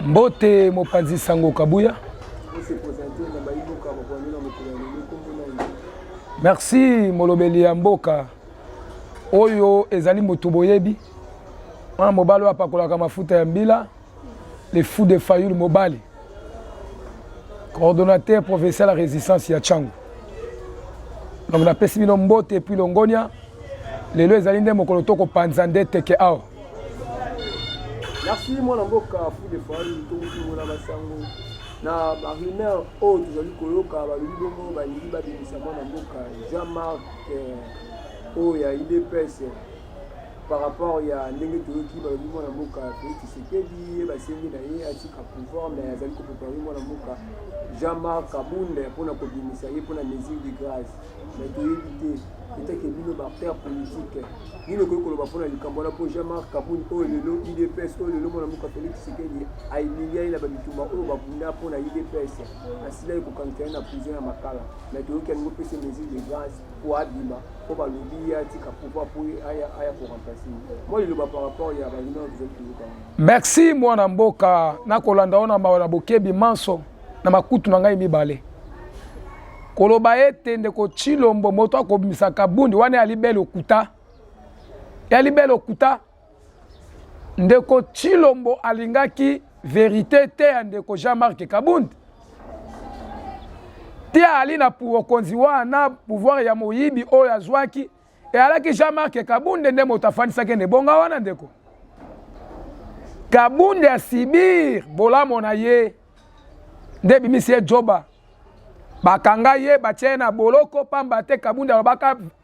Mbote mopanzi sango kabuya. Merci molobeli ya mboka. Oyo ezali moto boyebi. Wana mobali apakolaka mafuta ya mbila. Les fous de Fayulu Mobali. Coordonnateur provincial à la résistance ya Tchango. Donc na pesi bino mbote et puis longonia. Lelo ezali nde mokolo toko panzande teke awa. Merci mon mboka fou de Fayulu to na basango. Na barimeur o tozali koyoka balubi bongo ba yili ba bimisa mwana mboka Jean-Marc o ya IDPS par rapport à ndenge toyoki balubi mwana mboka Tshisekedi basengi na ye atika pouvoir mais azali ko préparer mwana mboka Jean-Marc Kabunda pona ko bimisa ye pona mesure de grâce mais toyebi te que bino ba père politique bino ko ko ba pona likambo na po Jean-Marc Kabunda o lelo IDPS o lelo mwana mboka Félix Tshisekedi aimilia ila ba bituma o ba bunda pona IDPS asila ko kankana na prison ya makala mais toyoki ngo pese mesure de grâce pour abima pour ba lobi ya tika pouvoir pour aya pour remplacer moi le par rapport ya ba lino merci mwana mboka na kolanda ona ba bokebi manso na makutu na ngai mibale koloba ete ndeko Chilombo moto akobimisa Kabundi wana alibele okuta ndeko Chilombo alingaki vérité te ya ndeko Jean-Marc Kabundi te ali na konzi wana pouvoir ya moyibi oyo azwaki e alaki Jean-Marc Kabundi nde moto afanisaki ne bonga wana ndeko Kabundi asibir bolamo na ye nde bimisi ye joba bakanga ye batie na boloko pamba te Kabundi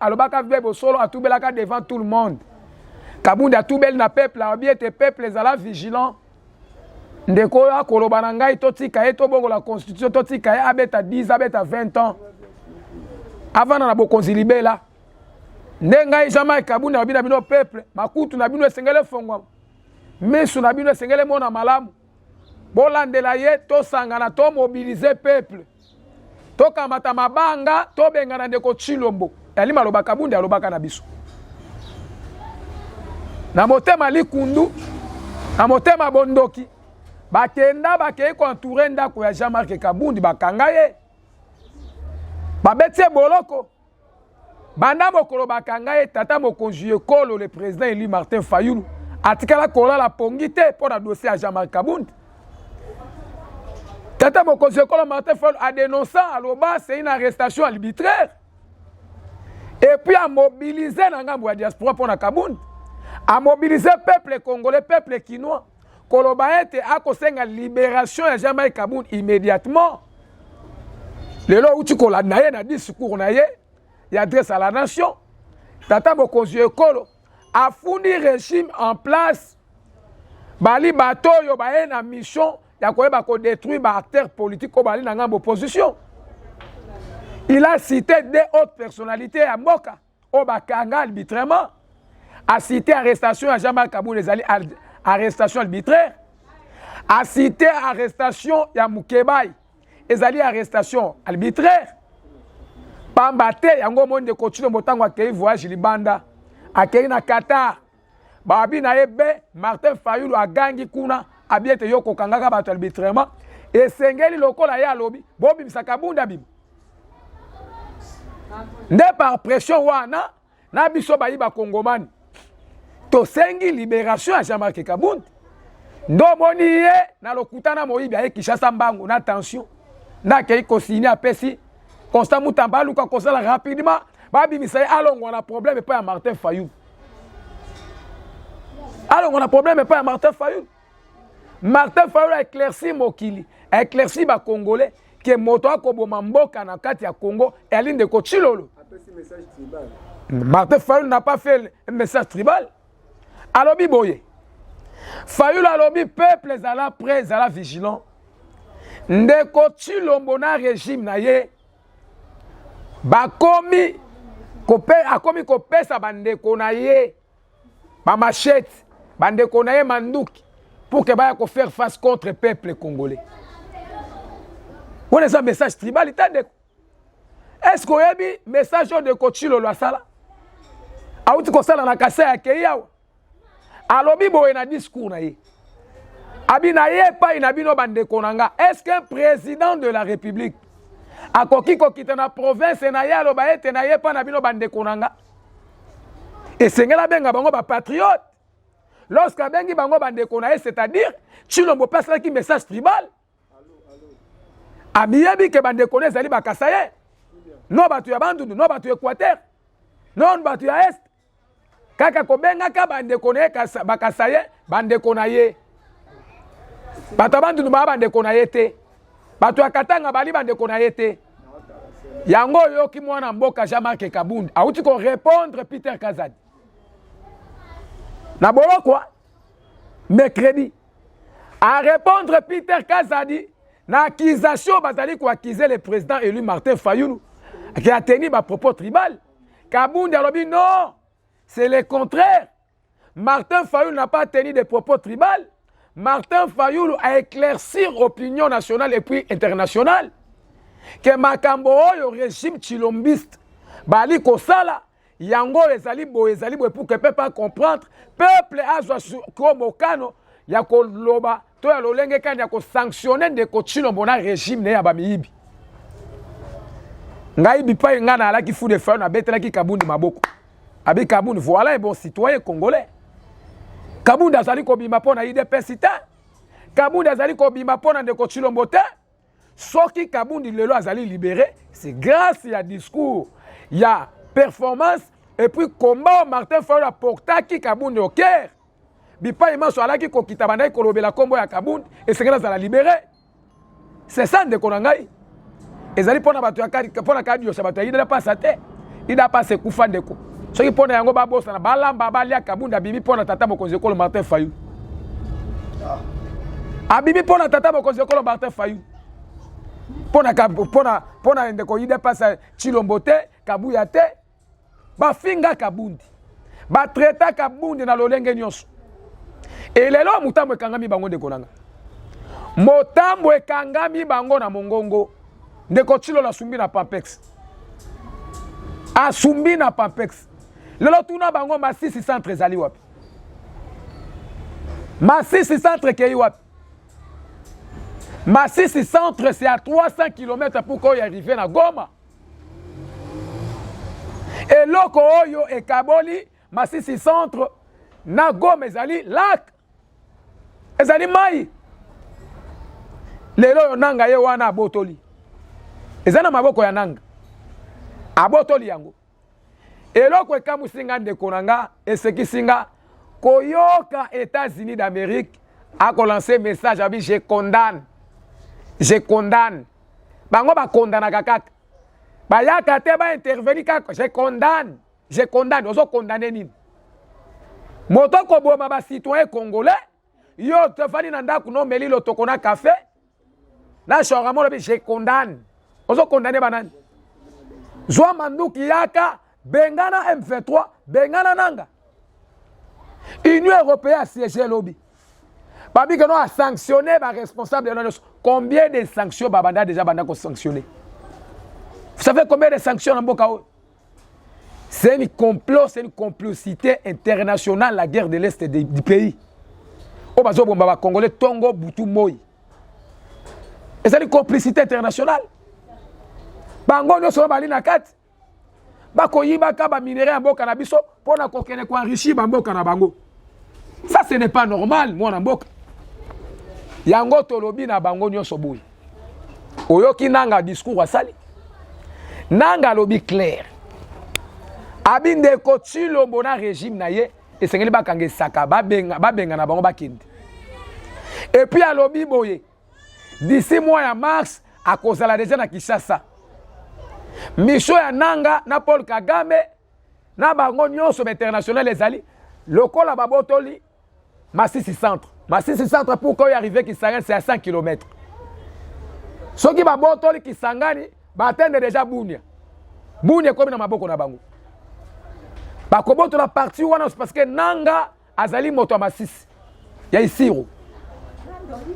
alobaka vebo solo atubelaka devant tout le monde Kabundi atubeli na peuple abi ete peuple ezala vigilant ndeko akoloba na ngai totika ye tobongo la constitution totika ye abeta 10 abeta 20 ans avant na bokonzi libela nde ngai Jean-Marc Kabundi abina bino peuple makutu na bino esengele fongwa mesu na bino esengele mona malamu bolandela ye tosangana to mobiliser peuple tokamata mabanga tobengana ndeko Chilombo yali maloba Kabundi alobaka na biso na motema likundu na motema bondoki bakenda bakei kontourer ndako ya Jean-Marc Kabundi bakanga ye babetie boloko banda mokolo bakanga ye tata mokonzi ekolo le président Eli Martin Fayulu atikala kolala pongi te pour la dossier à Jean-Marc Kabundi tata mokonzi ekolo Martin Fayulu a dénoncé aloba c'est une arrestation arbitraire et puis a mobilisé na ngambo ya diaspora pour na Kabundi a mobilisé peuple congolais peuple kinois koloba ete akosenga libération ya Jean-Marc Kabundi immédiatement lelo uti kolanda ye na discours na ye ya adresse à la nation tata mokonzi ekolo a fourni régime en place bali bato yo baye na mission ya koyeba ko détruire ba acteurs politiques ko bali na ngambo opposition il a cité des autres personnalités à Mboka au bakanga arbitrairement a cité arrestation à Jean-Marc Kabundi ezali arrestation arbitraire a cité arrestation ya Mukebai ezali arrestation arbitraire pambate yango monde continue motango akei voyage libanda akei na Qatar babi na ebe Martin Fayulu agangi kuna abiete yoko kangaka bato arbitrairement esengeli lokola ya lobi bobi misaka bunda bibi nde par pression wana na biso bayiba kongomani to sengi libération à Jean-Marc Kabundi ndo moni ye na lokutana moyibi aye Kinshasa mbangu na tension na kei kosigner apesi Constant Mutamba luka kosala rapidement babi misaye alongo na problème pas ya Martin Fayulu alongo na problème pas ya Martin Fayulu Martin Fayulu a éclairci mokili a éclairci ba congolais que moto akoboma mboka na kati ya Congo et alinde ko Chilolo Martin Fayulu n'a pas fait un message tribal alobi boye Fayulu alobi peuple ezala prêt ezala vigilant ndeko Chilombo na régime na ye bakomi kopesa bandeko na ye ba machette bandeko na ye manduki pour que baya ko faire face contre peuple congolais on est un message tribal itandeko est-ce qu'on yebi message de Chilolo asala auti ko sala na kasa ya keyawa alobi boye na discours na ye abina yepa inabino bandeko nanga. Est-ce qu'un président de la République akoki kokita na province na ye aloba ete na yepa na bino bandeko nanga? Et sengela benga bango ba patriote. Lorsque bengi bango bandeko na ye, c'est-à-dire Tshilombo passe là qui message tribal. Amiyebi ke bandeko ne zali bakasaye. Non batu ya Bandundu, non batu ya Équateur. Non batu ya Est. Kaka kobenga ka bandeko ne bakasaye, bandeko na ye. Batu ya Bandundu ba bandeko na ye te. Batu ya Katanga bali bandeko na ye te. Yango yoki mwana mboka Jean-Marc Kabundi. Auti ko répondre Peter Kazadi. Na bolo quoi? Mercredi. À répondre Peter Kazadi, na accusation bazali ko accuser le président élu Martin Fayulu qui a tenu ba propos tribal. Kabundi a dit non, c'est le contraire. Martin Fayulu n'a pas tenu des propos tribal. Martin Fayulu a éclairci l'opinion nationale et puis internationale que makambo oyo régime chilombiste bali kosala yango ezali bo pour que peuple comprendre peuple azwa ko mokano ya koloba to ya lolenge kanya ya ko sanctionner de ko Tshilombo na régime ne ya bamiyibi ngai bipai ngana ala ki fu de fer na betela ki Kabundi maboko abi Kabundi voilà un bon citoyen congolais. Kabundi azali ko bima pona IDPS ta Kabundi azali ko bima pona de ko Tshilombo ta soki Kabundi lelo azali libéré c'est grâce à discours il y a performance et puis combat Martin Fayulu a porté qui Kabundi au cœur. Bipa imanso alaki ko kitabanda ko lobela kombo ya Kabundi et c'est grâce à la libérer. C'est ça de konangai. Ezali pona batu ya kadi pona kadi yo sabatu ida pas sate. Ida pas se kufa ndeko. Soki pona yango ba bossa na balamba balia Kabundi bibi pona tata mokonzi ko Martin Fayulu. Abibi pona tata mokonzi ko Martin Fayulu. Pona ndeko ida pas Tshilombo te, Kabuya te. Ba finga Kabundi. Ba treta Kabundi na lolenge nyonso. Et lelo mutambo ekangami bango ndeko nanga. Motambo ekangami bango na mongongo. Ndeko Tshilo la sumbi na Pampex. Asumbi na Pampex. Lelo tuna bango Masisi centre ezali wapi? Masisi centre kei wapi? Masisi centre c'est à 300 km pour qu'on y arrive na Goma. Et loko oyo e kaboli Masisi centre na Goma ezali lac. Ezali mai. Lelo yo nanga ye wana abotoli. Ezana maboko ya nanga. Abotoli yango. Eloko ekamusinga ndeko nanga esekisinga koyoka États-Unis d'Amérique a lancé message abi je condamne. Je condamne. Bango ba condamna kaka. Ba yaka te ba intervenir kaka. Je condamne. Je condamne. Ozo condamner nini? Moto ko boma ba citoyen congolais yo te fali na ndaku no meli lo tokona café. Na shoramo lo bi je condamne. Ozo condamner banani. Zwa manduki yaka bengana M23 bengana nanga. Union européenne a siégé lobby. Babi que nous a sanctionné les responsables de l'ONU. Combien de sanctions Babanda déjà banda sanctionné? Vous savez combien de sanctions en Bokao? C'est un complot, c'est une complicité internationale, la guerre de l'Est du pays. Au bazo bomba congolais Tongo Boutou Moi. Et c'est une complicité internationale. Bango no so bali na kati. Bako yiba ka ba minerai en boka na biso pona kokene ko enrichir ba mboka na bango. Ça ce n'est pas normal moi na mboka. Yango tolobi na bango nyonso boy. Oyoki nanga discours asali. Nanga lobi clair. Abinde ko Tshilombo na régime na ye esengeli bakange saka babenga na bango bakindi. Et puis alobi boye. D'ici mois ya mars à cause la déjà na Kinshasa. Micho ya nanga na Paul Kagame na bango nyonso international ezali lokola babotoli Masisi centre. Masisi centre pour qu'on y arrive Kisangani c'est à 100 km. Ceux qui babotoli Kisangani ba atteindre déjà Bunia. Bunia comme na maboko na bango. Ba koboto la partie wana parce que nanga azali moto ya Masisi. Ya Isiro.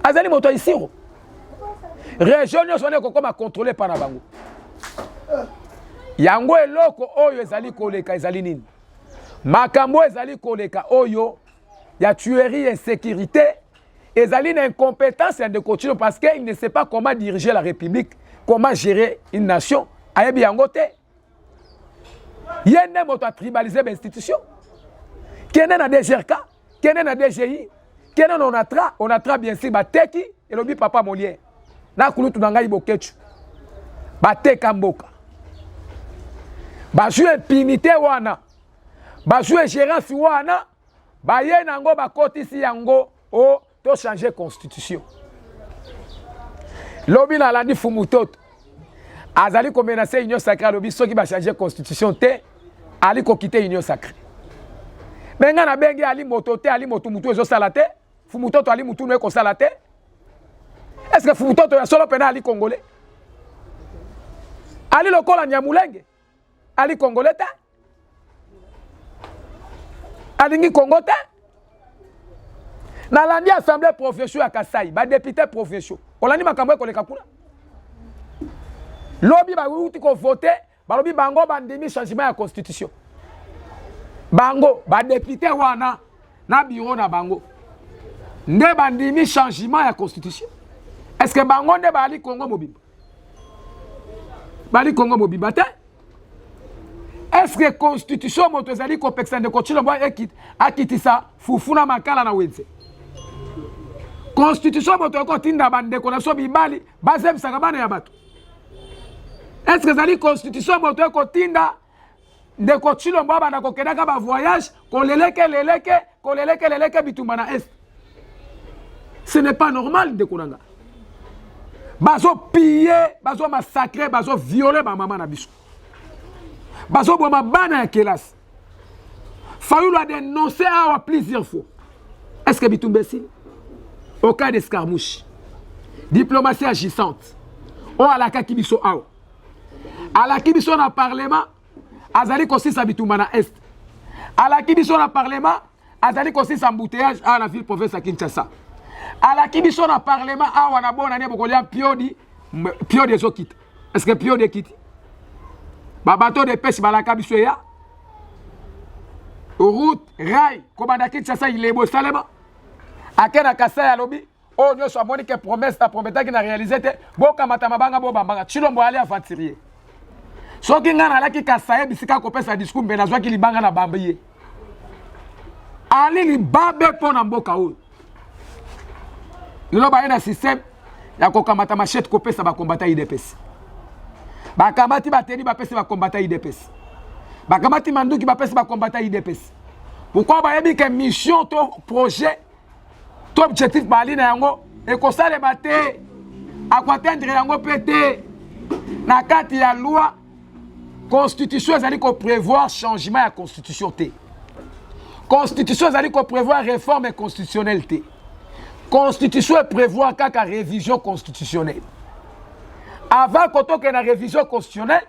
Azali moto ya Isiro. Région nyonso ne kokoma contrôlé par na bango. Yango eloko oyo ezali koleka ezali nini? Makambo ezali koleka oyo ya tuerie et sécurité ezali une incompétence de Chilombo parce qu'il ne sait pas comment diriger la République, comment gérer une nation. Ayebi yango te. Yene moto a tribalisé l'institution. Kene na DGRK, kene na DGI, kene na onatra bien sûr bateki et lobi papa Molière. Na kulutu nanga ibokechu. Bateka mboka. Ba jouer impunité wana. Ba jouer gérance wana. Ba ye nango ba kotisi yango o to changer constitution. Lobi na landi fumutoto. Azali ko menacer union sacrée lobi soki ba changer constitution te ali ko quitter union sacrée. Benga na bengi ali motote ali motumutu ezo salate fumutoto ali mutu no ko salate. Est-ce que fumutoto ya solo pena ali congolais? Ali lokola Nyamulenge ali congolais te? Ali ngi Congo te? Na landi assemblée provinciale à Kasai ba député provinciaux. Olandi makambo ekoleka kuna. Lobi ba wuti ko voter, ba lobi bango bandimi changement ya constitution. Bango ba député wana na bureau na bango. Nde bandimi changement ya constitution. Est-ce que bango nde ba ali Congo mobimba? Ba ali Congo mobimba te? Est-ce que constitution moto ezali ko pexande ko Chilombo akitisa fufuna makala na wenze? Constitution moto ko tinda bande ko na so bibali bazem sakabana ya bato. Est-ce que ezali constitution moto ko tinda ndeko Chilombo bana ko kedaka ba voyage ko leleke bitumba na est? Ce n'est pas normal ndeko nanga. Bazo piller, bazo massacrer, bazo violer ba maman na biso. Bazo boma bana ya kelas. Fayulu a dénoncé à plusieurs fois. Est-ce que bitumba si? Au cas d'escarmouche, diplomatie agissante, on a la kibiso awa. À la kibiso na parlement, azali kosi sa bitumba na est. À la kibiso na parlement, azali kosi sa embouteillage à la ville province à Kinshasa. À la kibiso na parlement, awa na bona ne bokolia piodi ezokita. Est-ce que piodi ekiti? Ba bateau de pêche ba la kibiso ya. Route, rail, komanda Kinshasa il est beau salema. Akena Kasai alobi o nyo so moni ke promesse ta prometa ki na réaliser te boka matama banga bo bambanga Chilombo ali avanturier soki ngana laki Kasai bisika ko pesa discours mbena zwa ki libanga na bambiye ali libabe pona mboka o lelo ba ina système ya ko kamata machette ko pesa ba combattant IDPS ba kamati ba teni ba pesa ba combattant IDPS ba kamati manduki ba pesa ba combattant IDPS pourquoi ba yebi ke mission to projet tout objectif bali na yango et ko sale baté à atteindre yango pété na kati ya loi constitution ezali ko prévoir changement ya constitution té constitution ezali ko prévoir réforme constitutionnelle té constitution prévoit kaka révision constitutionnelle avant qu'on ait une révision constitutionnelle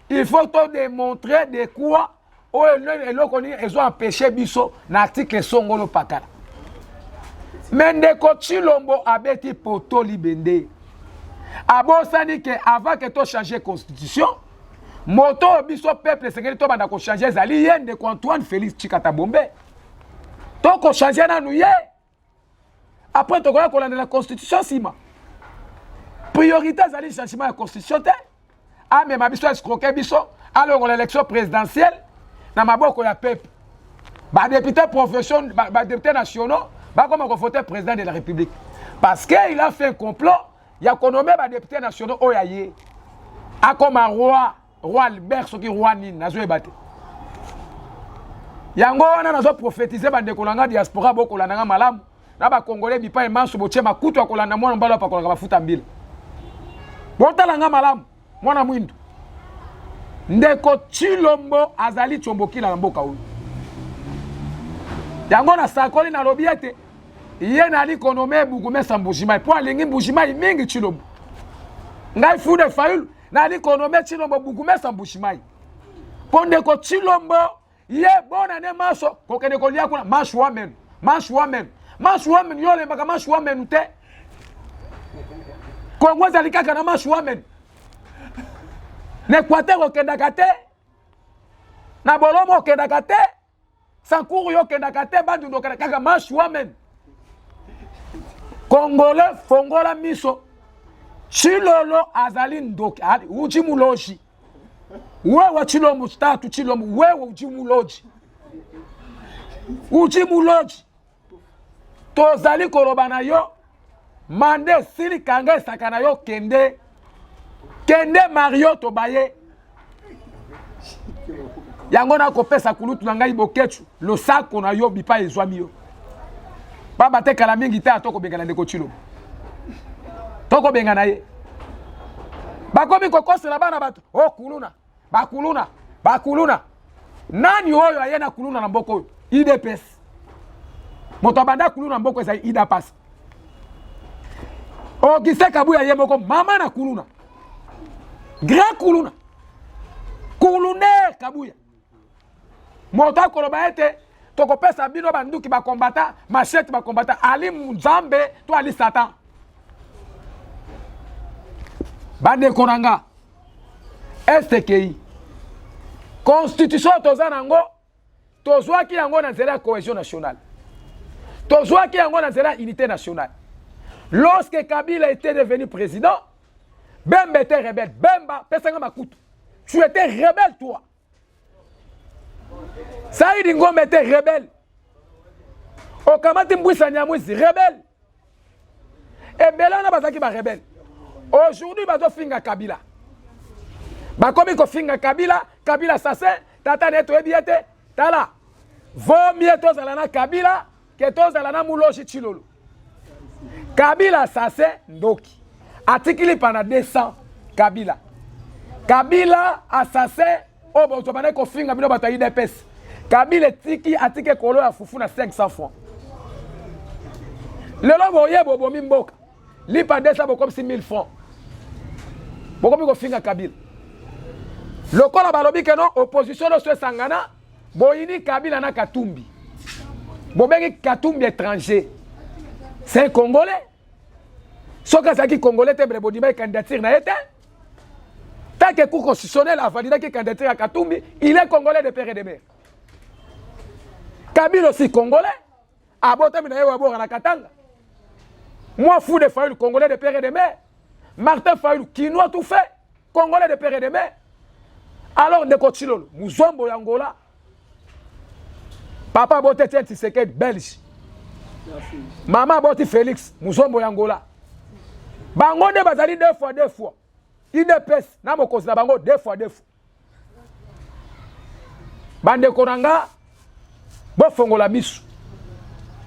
il faut démontrer de quoi ils ont empêché biso na article songolo pakala. Mais ndeko Chilombo abeti poto libende. Abosani ke avant que to changer constitution, moto biso peuple sengeli to banda ko changer zali yende ko Antoine Félix Tshikata Bombe. To ko changer na nuye. Après to ko la la constitution sima. Priorité zali changement de constitution te. Ah mais ma biso escroquer biso alors l'élection présidentielle na maboko ya peuple. Ba député profession ba député nationaux bah comment on vote président de la République parce qu'il a fait un complot il a nommé les députés nationaux oyaye a comme un roi Albert soki roi nini nazo ebate yango wana nazo prophétiser ba ndekolanga diaspora bokolanga malamu na ba congolais bipa emanso boche makutu akolanda mwana mbalo pa kolanga bafuta mbila botalanga malamu mwana mwindu ndeko Chilombo azali chombokila na mboka oyo yango na sakoli na lobiete iye na li konome Bugumesa Mbujimai po alingi Mbujimai mingi Chilombo ngai fude Fayulu na li konome Chilombo Bugumesa Mbujimai ponde ko Chilombo ye bona ne maso ko kene ko lia kuna mashwa men yole maka mashwa men te ko ngwaza likaka na mashwa men ne kwate ko kendaka te na bolomo kendaka te sankuru yo kendaka te bandu ndo kaka mashwa men Congolais fongola miso. Chilolo azali ndoki. Uji muloji. Wewe chilomu statu chilomu. Wewe uji muloji. Uji muloji. Tozali korobana yo. Mande sili kange sakana yo kende. Kende Mario tobaye. Yango na kopesa kulutu na ngai bokechu. Lo sako na yo bipa ezwami yo. Baba te kala mingi te atoko bengana ndeko chilo. Toko bengana ye. Bakomi kokosela bana bato. Oh kuluna. Bakuluna. Bakuluna. Nani oyo ayena kuluna na mboko oyo? IDPS. Moto abanda kuluna mboko eza IDPS. O kise kabuya ye moko mama na kuluna. Grand kuluna. Kulune kabuya. Moto akoloba ete toko pesa bino banduki ba kombata, machete ba kombata, ali Nzambe to ali Satan. Bande konanga. STKI. Constitution tozanango, tozwaki yango na nzela cohésion nationale. Tozwaki yango na nzela unité nationale. Lorsque Kabila était devenu président, Bemba était rebelle. Bemba, pesanga makutu. Tu étais rebelle, toi. Saïd Ngom était rebelle. Okamati Mbouissa Nyamwisi, rebelle. Et Belana Bazaki ba rebelle. Aujourd'hui, bazo finga Kabila. Bakomi ko finga Kabila, Kabila assassin, tata neto ebiete, tala. Vaut mieux tozalana Kabila que tozalana Mouloji Chilolo. Kabila assassin ndoki. Atikili pana 200 Kabila. Kabila assassin o bo tobane ko finga bino bato IDPS. Kabila atike kolo ya fufu na 500 francs. Lelo boye bobo mimboka. Lipa 200 bokom 6000 francs. Bokomi ko finga Kabila. Lokola balobi ke non opposition no so sangana boyini Kabila na Katumbi. Bobengi Katumbi étranger. C'est un Congolais. Soka zaki Congolais te brebodima candidature na été. Tant que cour constitutionnel a validé que candidature à Katumbi, il est Congolais de père et de mère. Kabila aussi Congolais. Abote mina yewa bo na Katanga. Moi fou de Fayulu Congolais de père et de mère. Martin Fayulu Kinois tout fait Congolais de père et de mère. Alors ndeko Chilolo, Muzombo Yangola. Papa bote tient Tshisekedi belge. Merci. Maman boti Félix, Muzombo Yangola. Bango de bazali deux fois. IDPS na mokozi na bango deux fois. Bande konanga bo fongola misu.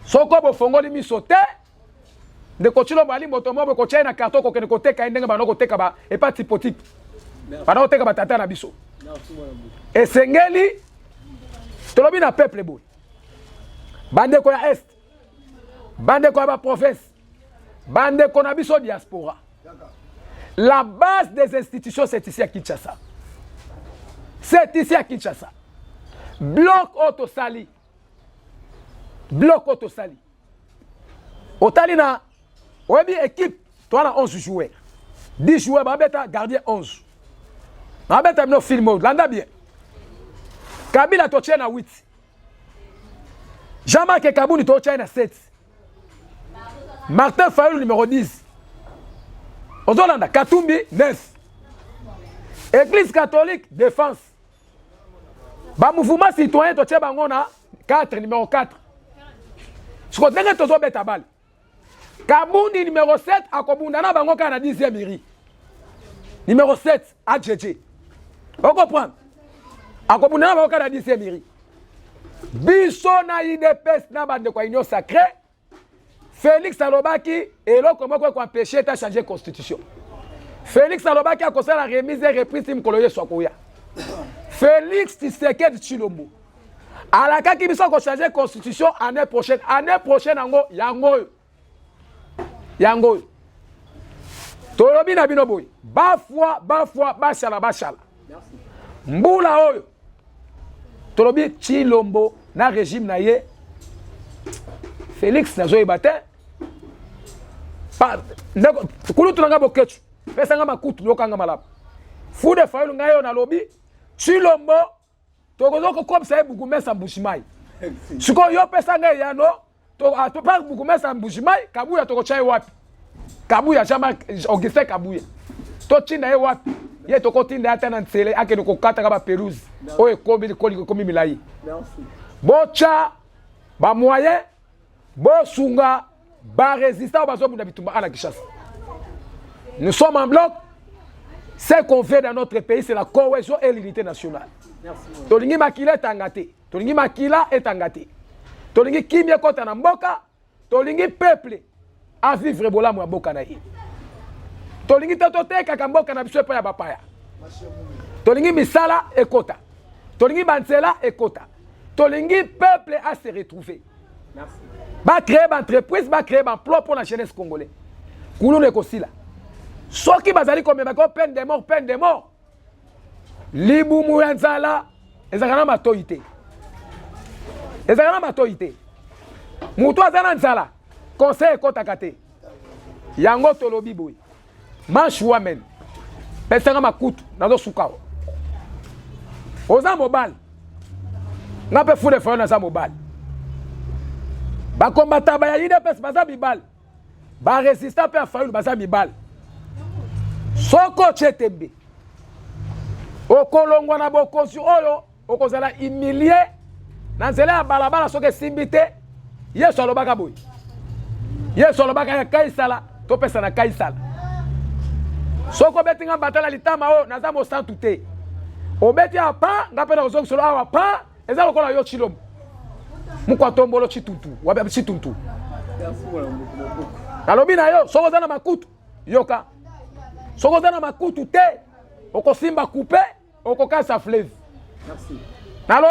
Soko bo fongoli miso te. Ndeko Chilolo bali moto mo ko china carton ko kene ko teka ndenge banoko teka ba e pas typotique. Banoko teka ba tata na biso. Et Sengeli, tolobi na peuple boy. Bande ko ya est. Bande ko ya province. Bande ko na biso diaspora. La base des institutions c'est ici à Kinshasa. C'est ici à Kinshasa. Bloc Autosali. Otali na oyebi équipe, toi na 11 joueurs. 10 joueurs babeta gardien 11. Babeta no film landa bien. Kabila to na 8. Jean-Marc Kabouni to na 7. Martin Fayulu numéro 10. Ozolanda Katumbi 9. Église catholique défense. Ba mouvement citoyen to bango na 4 numéro 4. Ce qu'on a tozo beta bal. Kabundi numéro 7 akobunda na bango kana 10e mairie. Numéro 7 AJJ. On comprend. Akobunda na bango kana 10e mairie. Biso na IDPS na bande kwa union sacrée. Félix Alobaki et l'autre comment quoi empêcher ta changer constitution. Félix Alobaki a conseillé la remise et reprise tim koloye sokoya. Félix Tshisekedi Tshilombo. Alaka ki biso ko changer constitution année prochaine ango yango. Tolobi na bino boy. Ba fois bashala. Merci. Mbula oyo. Tolobi Tshilombo na régime na ye. Félix nazo ebate. Kulutu nanga bokechu. Pesa nga makutu yokanga malaba. Fude Fayulu ngayo na lobi. Tshilombo tokozoko comme ça bugumesa mbushimai. Siko yo pesa nga yano to par bukumesa mbujimai Kabuya tokocha wapi Kabuya jama Augustin Kabuya to tinda ye wapi ye tokotinda ata na ntsele ake no kokata ka ba pelouse oye komi milai bocha ba moyen bo sunga ba résistant ba zo bunda bitumba ala Kinshasa. Nous sommes en bloc. Ce qu'on fait dans notre pays, c'est la cohésion et l'unité nationale. Tolingi makila est engagé. Tolingi makila est engagé. Tolingi kimia kota na mboka. Tolingi peuple à vivre bola mwa mboka na ye. Tolingi tatote kaka mboka na biso pa ya bapaya. Tolingi misala ekota. Tolingi bansela ekota. Tolingi peuple à se retrouver. Ba créer ba entreprise, ba créer ba emploi pour la jeunesse congolaise. Kulu ne kosila. Soki bazali komema ko peine de mort. Libumu ya nzala ezakana matoite. Ezakana matoite. Mutu azana nzala conseil ekotaka te. Yango tolobi boy. Manchua men. Pesanga makutu nazo sukao. Oza mobile. Ngape fule fona za mobile. Ba kombata ba ya ide pes baza bibal. Ba resistant pe afayulu baza bibal. Soko chetembe. Okolongwa na bokosi oyo okozala humilié na nzela ya balabala soke simbite yeso alobaka boy. Yeso alobaka ya kaisala to pesa na kaisala. Soko betinga batala litama o naza mo santu te. Obeti apa ngape na kozongi solo awa pa eza lokola yo chilom. Mukwa tombolo chitutu wabe chituntu. Nalobi na yo soko zana makutu yoka. Soko zana makutu te oko simba coupe oko kasa fleuve. Merci. Nalo